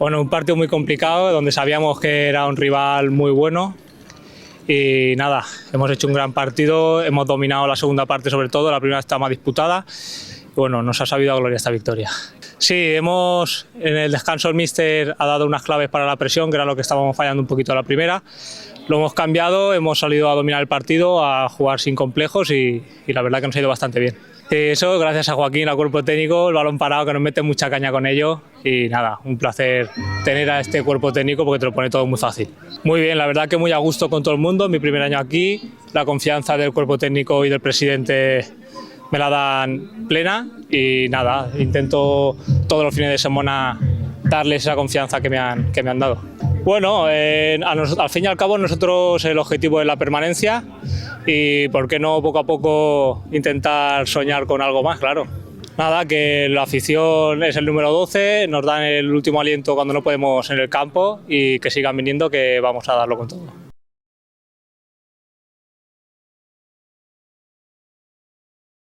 Bueno, un partido muy complicado donde sabíamos que era un rival muy bueno y nada, hemos hecho un gran partido, hemos dominado la segunda parte sobre todo, la primera está más disputada y bueno, nos ha sabido a gloria esta victoria. Sí, en el descanso el míster ha dado unas claves para la presión, que era lo que estábamos fallando un poquito la primera. Lo hemos cambiado, hemos salido a dominar el partido, a jugar sin complejos y la verdad que nos ha ido bastante bien. Eso gracias a Joaquín, al cuerpo técnico, el balón parado que nos mete mucha caña con ello y nada, un placer tener a este cuerpo técnico porque te lo pone todo muy fácil. Muy bien, la verdad que muy a gusto con todo el mundo, mi primer año aquí, la confianza del cuerpo técnico y del presidente me la dan plena y nada, intento todos los fines de semana darles esa confianza que me han dado. Bueno, al fin y al cabo nosotros el objetivo es la permanencia y por qué no poco a poco intentar soñar con algo más, claro. Nada, que la afición es el número 12, nos dan el último aliento cuando no podemos en el campo y que sigan viniendo, que vamos a darlo con todo.